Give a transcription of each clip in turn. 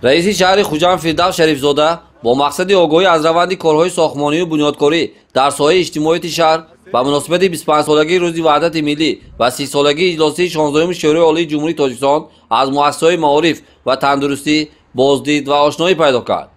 раиси шаҳри Хуҷанд Фирдавс Шарифзода бо мақсади огоҳӣ аз раванди корҳои сохтмонию бунёдкорӣ дар соҳаи иҷтимоияти шаҳр ба муносибати 25-солагии рӯзи ваҳдати миллӣ ва 30-солагии иҷлоси 16-уми Шӯрои Олии Ҷумҳурии Тоҷикистон аз муассисаҳои маориф ва тандурустӣ боздид ва ошноӣ пайдо кард.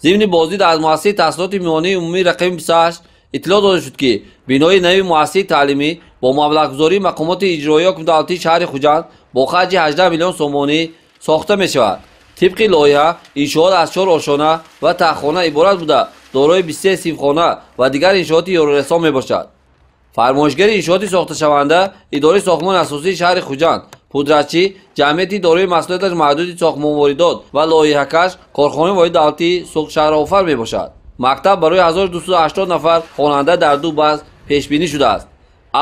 зимни боздид аз муассисаи таҳсилоти миёнии умумии рақами 28 иттилоъ дода шуд ки бинои нави муассисаи таълимӣ бо маблағгузории мақомоти иҷроии ҳукмдавлатии шаҳри Хуҷанд бо хаҷи 18 миллион сомонӣ сохта мешавад. тибқи лоиҳа иншоот аз 4 ошона ва таххона иборат буда дорои 23 синфхона ва дигар иншооти ёрорасон мебошад. фармоишгари иншооти сохташаванда идораи сохтмони асосии шаҳри Хуҷанд, пудратчӣ, ҷамъияти дорои масъулияташ маҳдуди сохтмонворидот ва лоиҳакаш, корхонаи воҳиди давлатии шаҳрофар мебошад. мактаб барои 1280 нафар хонанда дар 2 баъз пешбинӣ шудааст.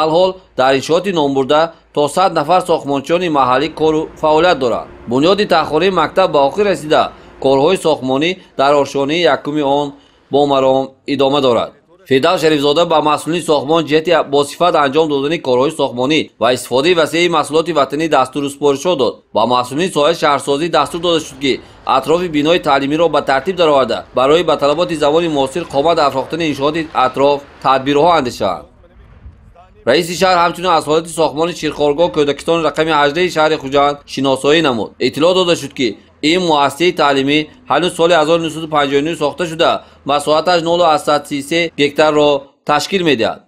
алҳол дар иншооти номбурда то 100 нафар сохтмончиёни маҳаллӣ кору фаъолият доранд. бунёди таххонаи мактаб ба охир расида, корҳои сохтмонӣ дар ошонаи якуми он бо маром идома дорад. Фирдавс Шарифзода ба масъулини сохтмон ҷиҳати босифат анҷом додани корҳои сохтмонӣ ва истифодаи васеъи маҳсулоти ватанӣ дастуру супоришҳо дод. ба масъулини соҳаи шаҳрсозӣ дастур дода шуд ки атрофи бинои таълимиро ба тартиб дароварда барои ба талаботи замони муосир қомат афрохтани иншооти атроф тадбирҳо андешанд. раиси шаҳр ҳамчунин аз ҳолати сохтмони Ширхоргоҳ Кӯдакистони рақами 18 шаҳри Хуҷанд шиносоӣ намуд. иттилоъ дода шуд ки ин муассисаи таълимӣ ҳанӯз соли 1959 сохта шуда масоҳаташ 0,33 гектарро ташкил медиҳад.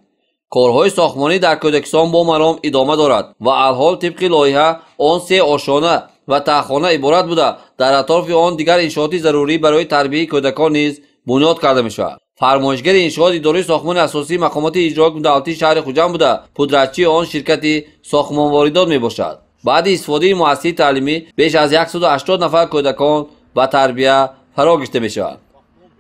корҳои сохтмонӣ дар Кӯдакистон бо маром идома дорад ва алҳол тибқи лоиҳа он 3 ошона ва таххона иборат буда дар атрофи он дигар иншооти зарурӣ барои тарбияи кӯдакон низ бунёд карда мешавад. фармоишгари иншоот идораи сохтмони асосии мақомоти иҷроии ҳукмдавлатии шаҳри Хуҷанд буда пудратчии он ширкати сохтмонворидот мебошад. баъди истифодаи муассисаи таълимӣ беш аз 180 нафар кӯдакон ба тарбия фаро гирифта мешаванд.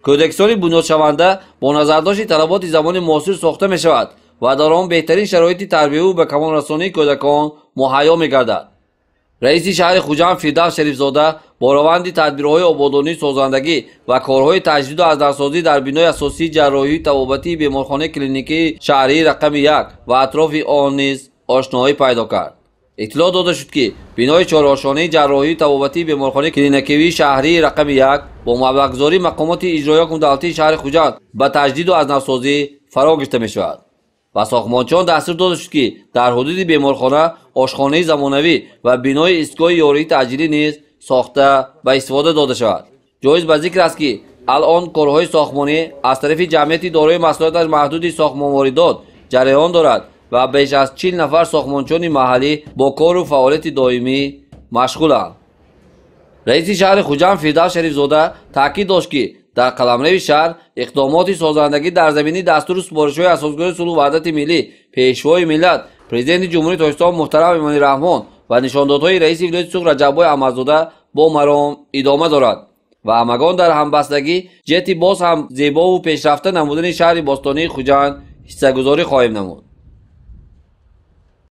кӯдакистони бунёдшаванда бо назардошти талаботи замони муосир сохта мешавад ва дар он беҳтарин шароити тарбияву ба камолрасонии кӯдакон муҳайё мегардад. раиси шаҳри Хуҷанд Фирдавс Шарифзода бо раванди тадбирҳои ободонӣ, созандагӣ ва корҳои таҷдиду аздазсозӣ дар бинои асосии ҷарроҳии табобатии беморхонаи клиникии шаҳрии рақами 1 ва атрофи он низ ошноӣ пайдо кард. иттилоъ дода шуд ки бинои 4-ошонаи ҷарроҳии табобатии беморхонаи клиникивии шаҳрии рақами 1 бо маблағгузории мақомоти иҷроии ҳукмдавлатии шаҳри Хуҷанд ба таҷдиду азнавсозӣ фаро гирифта мешавад. ба сохтмончиён дастур дода шуд ки дар ҳудуди беморхона ошхонаи замонавӣ ва бинои истгоҳи ёрии таъҷилӣ низ сохта ба истифода дода шавад. ҷоиз ба зикр аст ки алон корҳои сохтмонӣ аз тарафи ҷамъияти дорои масъулияташ маҳдуди сохтмонворидот ҷараён дорад ва беш аз 40 нафар сохтмончиёни маҳаллӣ бо кору фаъолияти доимӣ машғуланд. раиси шаҳри Хуҷанд Фирдавс Шарифзода таъкид дошт ки дар қаламрави шаҳр иқдомоти созандагӣ дар замини дастуру супоришҳои асосгоҳи сулҳу ваҳдати миллӣ, пешвои миллат, президенти ҷумҳурии Тоҷикистон муҳтарам Эмомалӣ Раҳмон ва нишондодҳои раиси вилояти Суғ Раҷаббой Аҳмадзода бо маром идома дорад ва ҳамагон дар ҳамбастагӣ ҷиҳати боз ҳам зебову пешрафта намудани шаҳри бостонии Хуҷанд ҳиссагузорӣ хоҳем намуд.